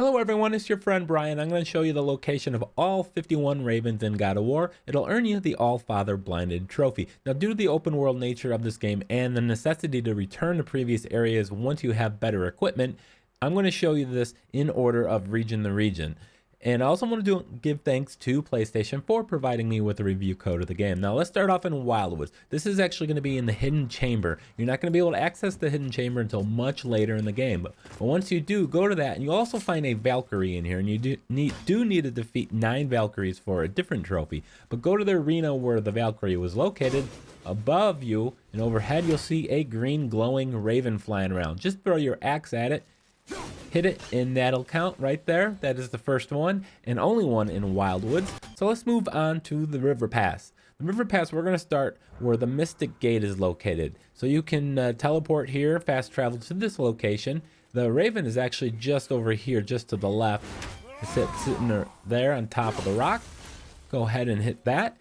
Hello everyone, it's your friend Brian. I'm going to show you the location of all 51 ravens in God of War. It'll earn you the Allfather Blinded Trophy. Now, due to the open world nature of this game and the necessity to return to previous areas once you have better equipment, I'm going to show you this in order of region to region. And I also want to give thanks to PlayStation for providing me with a review code of the game. Now let's start off in Wildwoods. This is actually going to be in the hidden chamber. You're not going to be able to access the hidden chamber until much later in the game. But once you do, go to that and you'll also find a Valkyrie in here. And you do need to defeat 9 Valkyries for a different trophy. But go to the arena where the Valkyrie was located. Above you and overhead, you'll see a green glowing raven flying around. Just throw your axe at it. Hit it and that'll count right there. That is the first one and only one in Wildwoods. So let's move on to the river pass. The river pass, we're going to start where the Mystic Gate is located. So you can teleport here, fast travel to this location. The raven is actually just over here, just to the left. It's sitting there on top of the rock. Go ahead and hit that.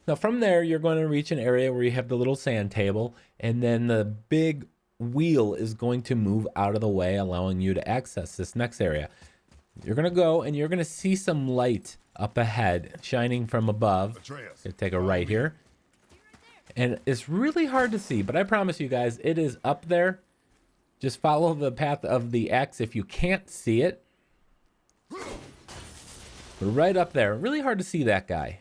Now from there, you're going to reach an area where you have the little sand table, and then the big wheel is going to move out of the way, allowing you to access this next area. You're going to go and you're going to see some light up ahead shining from above. Take a right here. And it's really hard to see, but I promise you guys, it is up there. Just follow the path of the axe if you can't see it. We're right up there. Really hard to see that guy.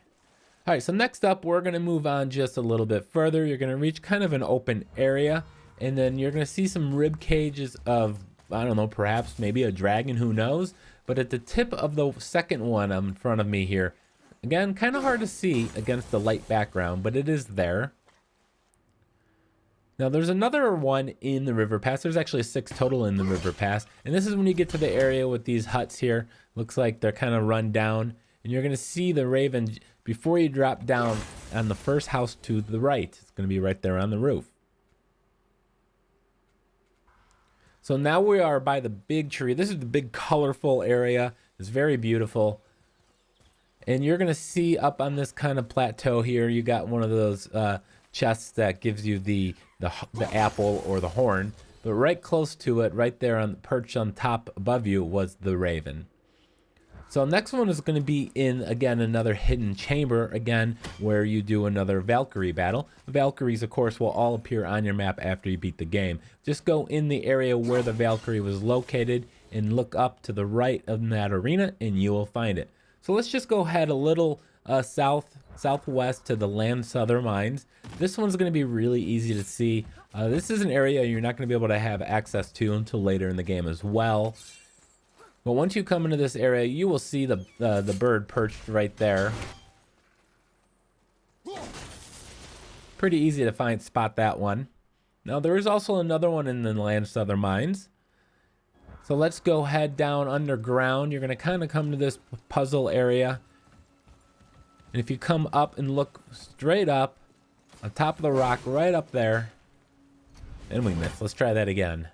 All right, so next up, we're going to move on just a little bit further. You're going to reach kind of an open area. And then you're going to see some rib cages of, I don't know, perhaps maybe a dragon, who knows. But at the tip of the second one in front of me here, again, kind of hard to see against the light background, but it is there. Now there's another one in the river pass. There's actually 6 total in the river pass. And this is when you get to the area with these huts here. Looks like they're kind of run down. And you're going to see the raven before you drop down on the first house to the right. It's going to be right there on the roof. So now we are by the big tree. This is the big colorful area. It's very beautiful. And you're going to see up on this kind of plateau here, you got one of those chests that gives you the apple or the horn. But right close to it, right there on the perch on top above you, was the raven. So next one is going to be in, again, another hidden chamber, again, where you do another Valkyrie battle. The Valkyries, of course, will all appear on your map after you beat the game. Just go in the area where the Valkyrie was located and look up to the right of that arena and you will find it. So let's just go ahead a little southwest to the Landsuther Mines. This one's going to be really easy to see. This is an area you're not going to be able to have access to until later in the game as well. But once you come into this area, you will see the bird perched right there. Pretty easy to spot that one. Now there is also another one in the Landsuther Mines. So let's go head down underground. You're going to kind of come to this puzzle area. And if you come up and look straight up on top of the rock right up there. And we missed. Let's try that again.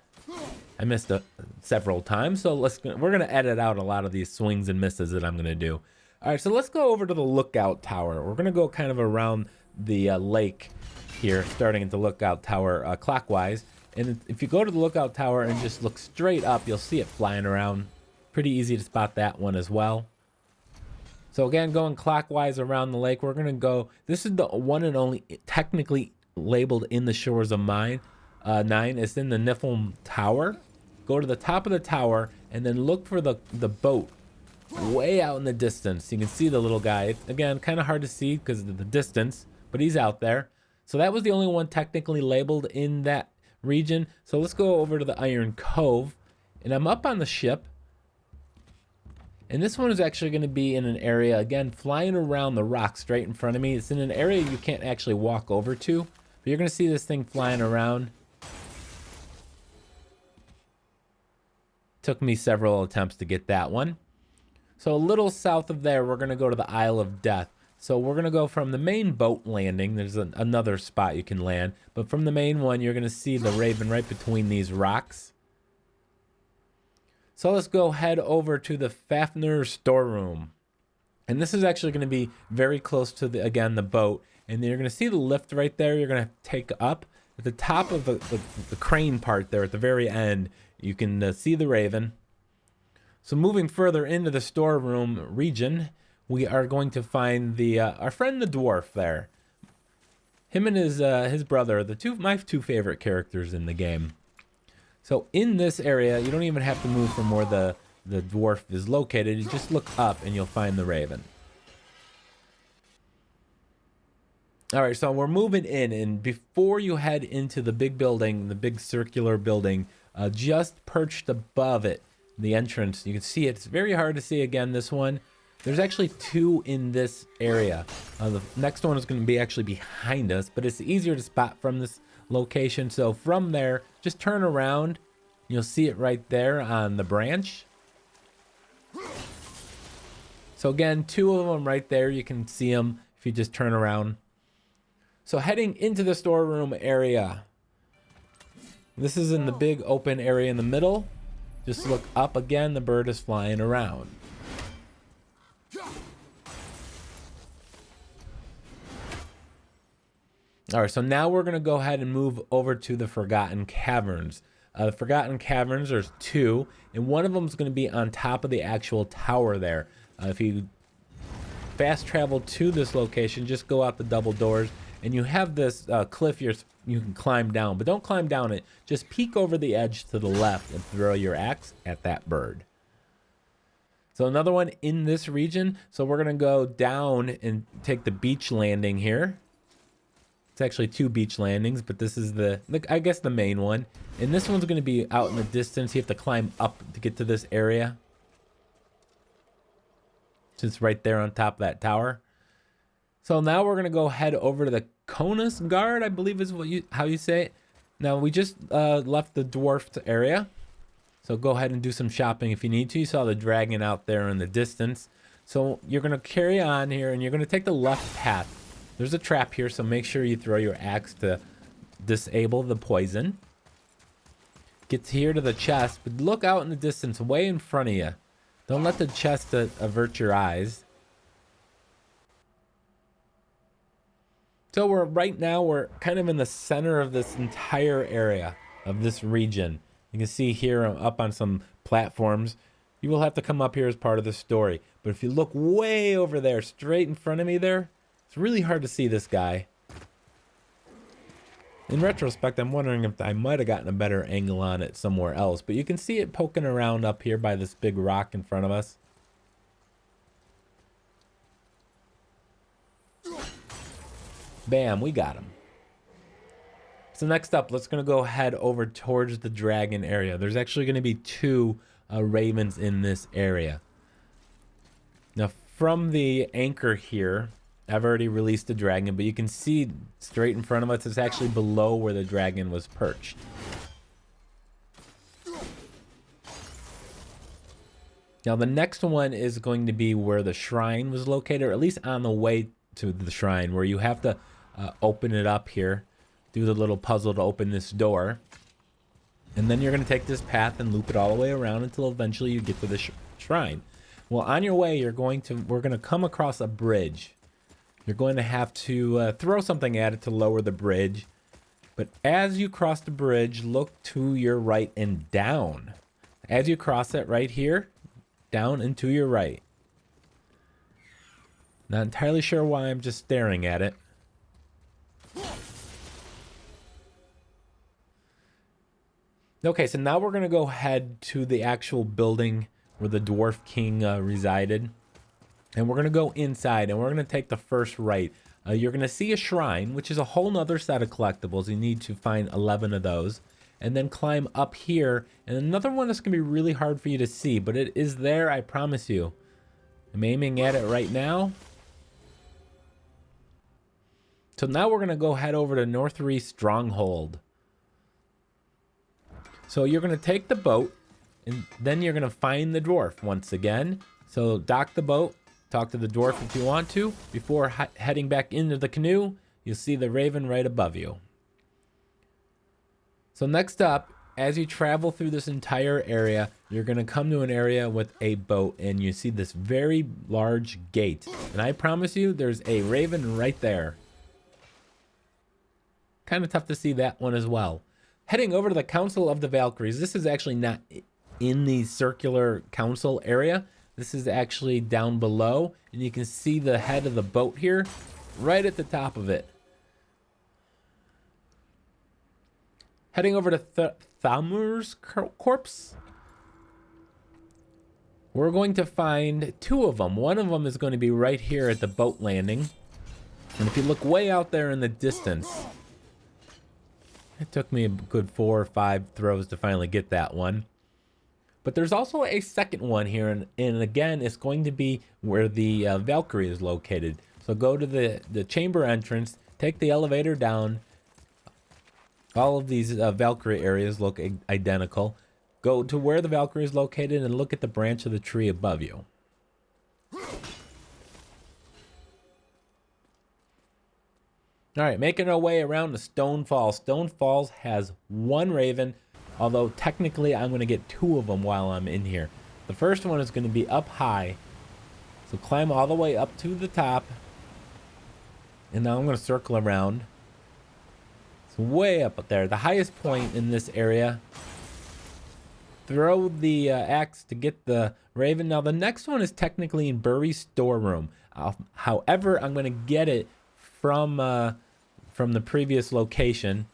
I missed it several times, so we're going to edit out a lot of these swings and misses that I'm going to do. All right, so let's go over to the lookout tower. We're going to go kind of around the lake here, starting at the lookout tower clockwise. And if you go to the lookout tower and just look straight up, you'll see it flying around. Pretty easy to spot that one as well. So again, going clockwise around the lake, we're going to go. This is the one and only technically labeled in the Shores of Mine. 9 is in the Niflheim Tower. Go to the top of the tower and then look for the boat way out in the distance. You can see the little guy. It's, again, kind of hard to see because of the distance, but he's out there. So that was the only one technically labeled in that region. So let's go over to the Iron Cove, and I'm up on the ship. And this one is actually going to be in an area, again, flying around the rock straight in front of me. It's in an area you can't actually walk over to, but you're going to see this thing flying around. Took me several attempts to get that one. So a little south of there, we're going to go to the Isle of Death. So we're going to go from the main boat landing. There's another spot you can land. But from the main one, you're going to see the raven right between these rocks. So let's go head over to the Fafnir Storeroom. And this is actually going to be very close to, the boat. And then you're going to see the lift right there. You're going to take up. At the top of the crane part there at the very end, you can see the raven. So moving further into the storeroom region, we are going to find the our friend the dwarf there. Him and his brother, my two favorite characters in the game. So in this area, you don't even have to move from where the dwarf is located. You just look up and you'll find the raven. All right, so we're moving in, and before you head into the big building, the big circular building, just perched above it, the entrance, you can see it. It's very hard to see again, this one. There's actually two in this area. The next one is going to be actually behind us, but it's easier to spot from this location. So from there, just turn around. You'll see it right there on the branch. So again, two of them right there. You can see them if you just turn around. So heading into the storeroom area. This is in the big open area in the middle. Just look up again. The bird is flying around. All right, so now we're going to go ahead and move over to the Forgotten Caverns. The Forgotten Caverns, there's two, and one of them is going to be on top of the actual tower there. If you fast travel to this location, just go out the double doors, and you have this cliff you can climb down, but don't climb down it. Just peek over the edge to the left and throw your axe at that bird. So another one in this region. So we're going to go down and take the beach landing here. It's actually two beach landings, but this is I guess the main one. And this one's going to be out in the distance. You have to climb up to get to this area. It's right there on top of that tower. So now we're going to go head over to the Konunsgard, I believe is how you say it. Now we just left the dwarfed area. So go ahead and do some shopping if you need to. You saw the dragon out there in the distance. So you're going to carry on here and you're going to take the left path. There's a trap here, so make sure you throw your axe to disable the poison. Get here to the chest, but look out in the distance, way in front of you. Don't let the chest avert your eyes. So right now we're kind of in the center of this entire area of this region. You can see here up on some platforms. You will have to come up here as part of the story. But if you look way over there, straight in front of me there, it's really hard to see this guy. In retrospect, I'm wondering if I might have gotten a better angle on it somewhere else. But you can see it poking around up here by this big rock in front of us. Bam, we got him. So next up, let's going to go head over towards the dragon area. There's actually going to be two ravens in this area. Now, from the anchor here, I've already released the dragon, but you can see straight in front of us, it's actually below where the dragon was perched. Now, the next one is going to be where the shrine was located, or at least on the way to the shrine, where you have to open it up here. Do the little puzzle to open this door. And then you're going to take this path and loop it all the way around until eventually you get to the shrine. Well, on your way, we're going to come across a bridge. You're going to have to throw something at it to lower the bridge. But as you cross the bridge, look to your right and down. As you cross it right here, down and to your right. Not entirely sure why I'm just staring at it. Okay, so now we're going to go head to the actual building where the Dwarf King resided. And we're going to go inside and we're going to take the first right. You're going to see a shrine, which is a whole nother set of collectibles. You need to find 11 of those. And then climb up here. And another one that's going to be really hard for you to see, but it is there, I promise you. I'm aiming at it right now. So now we're going to go head over to Northri Stronghold. So you're going to take the boat, and then you're going to find the dwarf once again. So dock the boat, talk to the dwarf if you want to. Before heading back into the canoe, you'll see the raven right above you. So next up, as you travel through this entire area, you're going to come to an area with a boat, and you see this very large gate. And I promise you, there's a raven right there. Kind of tough to see that one as well. Heading over to the Council of the Valkyries. This is actually not in the circular council area. This is actually down below, and you can see the head of the boat here, right at the top of it. Heading over to Thamur's corpse. We're going to find two of them. One of them is going to be right here at the boat landing. And if you look way out there in the distance, it took me a good 4 or 5 throws to finally get that one. But there's also a second one here, and again, it's going to be where the Valkyrie is located. So go to the chamber entrance, take the elevator down. All of these Valkyrie areas look identical. Go to where the Valkyrie is located and look at the branch of the tree above you. All right, making our way around to Stone Falls. Stone Falls has 1 raven, although technically I'm going to get 2 of them while I'm in here. The first one is going to be up high. So climb all the way up to the top. And now I'm going to circle around. It's way up there. The highest point in this area. Throw the axe to get the raven. Now the next one is technically in Buri's storeroom. However, I'm going to get it from the previous location.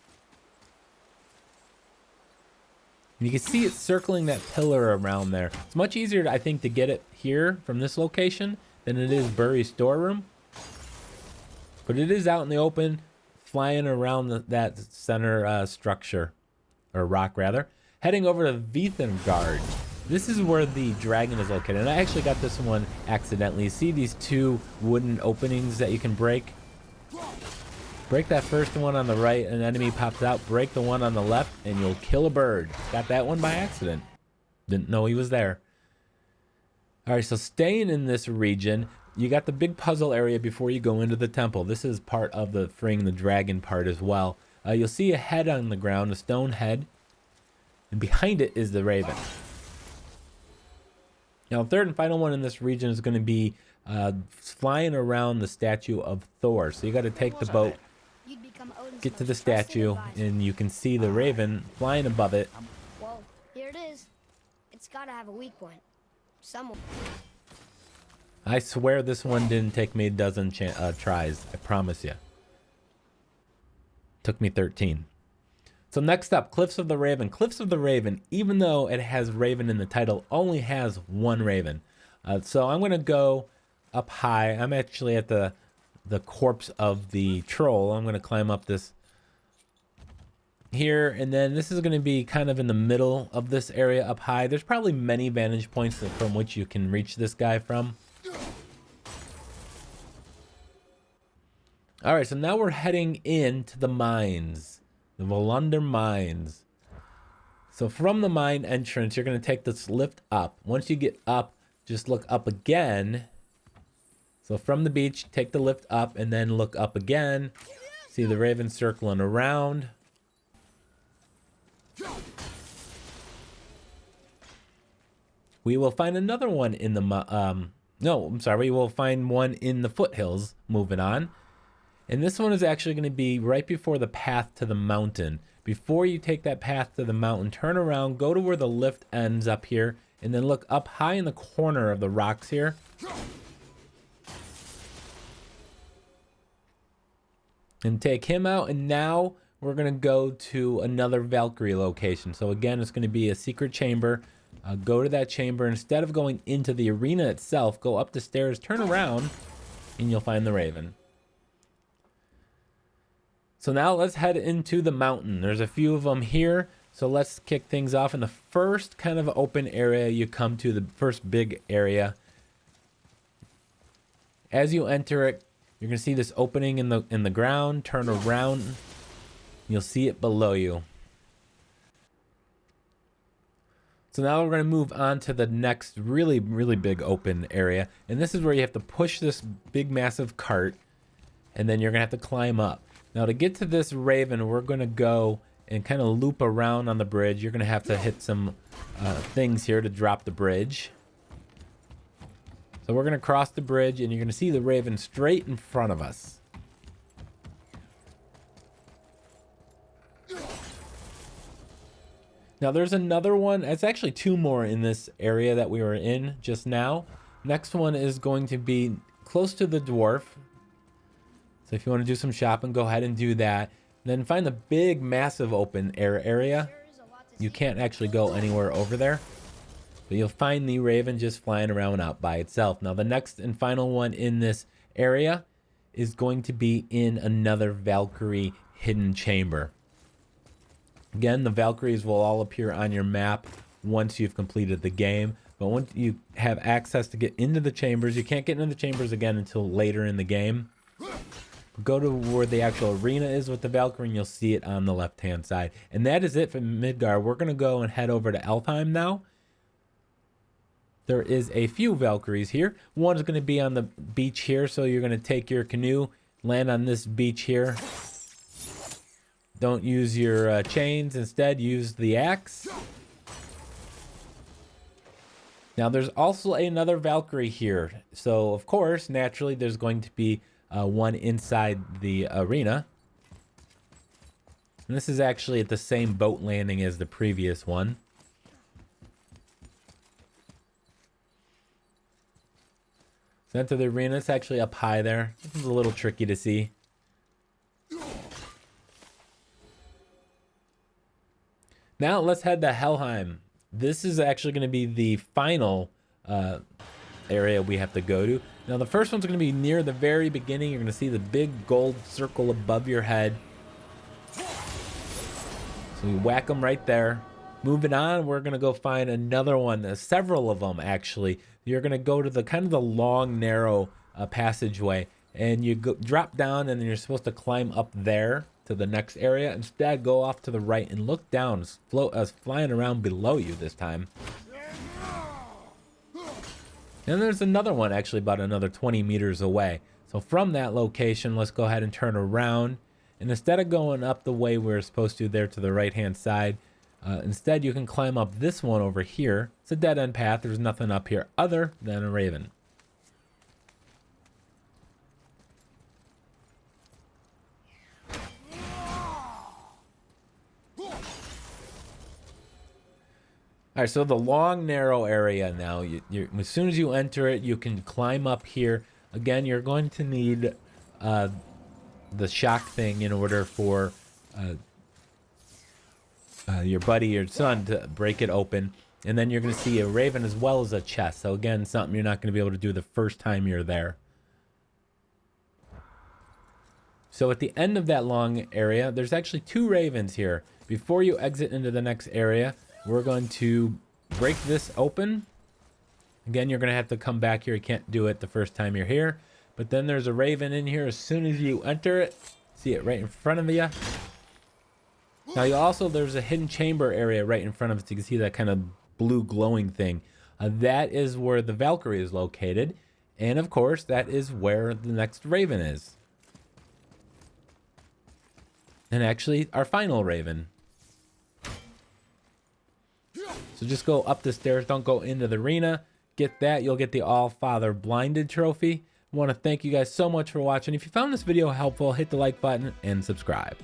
You can see it circling that pillar around there. It's much easier, I think, to get it here from this location than it is Buri's storeroom. But it is out in the open, flying around that center structure, or rock rather. Heading over to Veithurgard. This is where the dragon is located. And I actually got this one accidentally. You see these 2 wooden openings that you can break? Break that first one on the right, an enemy pops out. Break the one on the left, and you'll kill a bird. Got that one by accident. Didn't know he was there. All right, so staying in this region, you got the big puzzle area before you go into the temple. This is part of the freeing the dragon part as well. You'll see a head on the ground, a stone head, and behind it is the raven. Now, the third and final one in this region is going to be flying around the statue of Thor. So you got to take the boat, get to the statue, and you can see the raven flying above it. Whoa, here it is. It's got to have a weak point. Someone. I swear this one didn't take me a dozen tries. I promise you. Took me 13. So next up, Cliffs of the Raven. Cliffs of the Raven, even though it has Raven in the title, only has 1 Raven. So I'm going to go up high. I'm actually at the corpse of the troll. I'm going to climb up this here, and then this is going to be kind of in the middle of this area up high. There's probably many vantage points from which you can reach this guy from. All right, so now we're heading into the mines. The Volunder Mines. So from the mine entrance, you're going to take this lift up. Once you get up, just look up again. So from the beach, take the lift up and then look up again. See the raven circling around. We will find another one in the we will find one in the foothills. Moving on. And this one is actually going to be right before the path to the mountain. Before you take that path to the mountain, turn around, go to where the lift ends up here, and then look up high in the corner of the rocks here. And take him out, and now we're going to go to another Valkyrie location. So again, it's going to be a secret chamber. Go to that chamber. Instead of going into the arena itself, go up the stairs, turn around, and you'll find the raven. So now let's head into the mountain. There's a few of them here. So let's kick things off. In the first kind of open area, you come to the first big area. As you enter it, you're going to see this opening in the ground. Turn around. You'll see it below you. So now we're going to move on to the next really, really big open area. And this is where you have to push this big, massive cart. And then you're going to have to climb up. Now to get to this raven, we're going to go and kind of loop around on the bridge. You're going to have to hit some things here to drop the bridge. So we're going to cross the bridge, and you're going to see the raven straight in front of us. Now there's another one. It's actually two more in this area that we were in just now. Next one is going to be close to the dwarf. So if you want to do some shopping, go ahead and do that. Then find the big, massive open air area. You can't actually go anywhere over there. But you'll find the raven just flying around out by itself. Now the next and final one in this area is going to be in another Valkyrie hidden chamber. Again, the Valkyries will all appear on your map once you've completed the game. But once you have access to get into the chambers, you can't get into the chambers again until later in the game. Go to where the actual arena is with the Valkyrie and you'll see it on the left-hand side. And that is it for Midgard. We're going to go and head over to Alfheim now. There is a few Valkyries here. One is going to be on the beach here, so you're going to take your canoe, land on this beach here. Don't use your chains. Instead, use the axe. Now, there's also another Valkyrie here. So, of course, naturally, there's going to be one inside the arena. And this is actually at the same boat landing as the previous one. So enter the arena. It's actually up high there. This is a little tricky to see. Now let's head to Helheim. This is actually going to be the final area we have to go to. Now the first one's going to be near the very beginning. You're going to see the big gold circle above your head. So you whack them right there. Moving on, we're going to go find another one. Several of them actually. You're going to go to the kind of the long, narrow passageway, and you drop down, and then you're supposed to climb up there to the next area. Instead, go off to the right and look down. Flying around below you this time. And there's another one actually about another 20 meters away. So from that location, let's go ahead and turn around. And instead of going up the way we're supposed to there to the right-hand side, instead you can climb up this one over here. It's a dead-end path. There's nothing up here other than a raven. All right, so the long, narrow area now, as soon as you enter it, you can climb up here. Again, you're going to need the shock thing in order for your buddy, your son, to break it open. And then you're going to see a raven as well as a chest. So again, something you're not going to be able to do the first time you're there. So at the end of that long area, there's actually two ravens here. Before you exit into the next area, we're going to break this open. Again, you're going to have to come back here. You can't do it the first time you're here. But then there's a raven in here as soon as you enter it. See it right in front of you. Now, there's a hidden chamber area right in front of it. So you can see that kind of blue glowing thing. That is where the Valkyrie is located. And, of course, that is where the next raven is. And actually, our final raven. So just go up the stairs. Don't go into the arena. Get that. You'll get the Allfather Blinded trophy. I want to thank you guys so much for watching. If you found this video helpful, hit the like button and subscribe.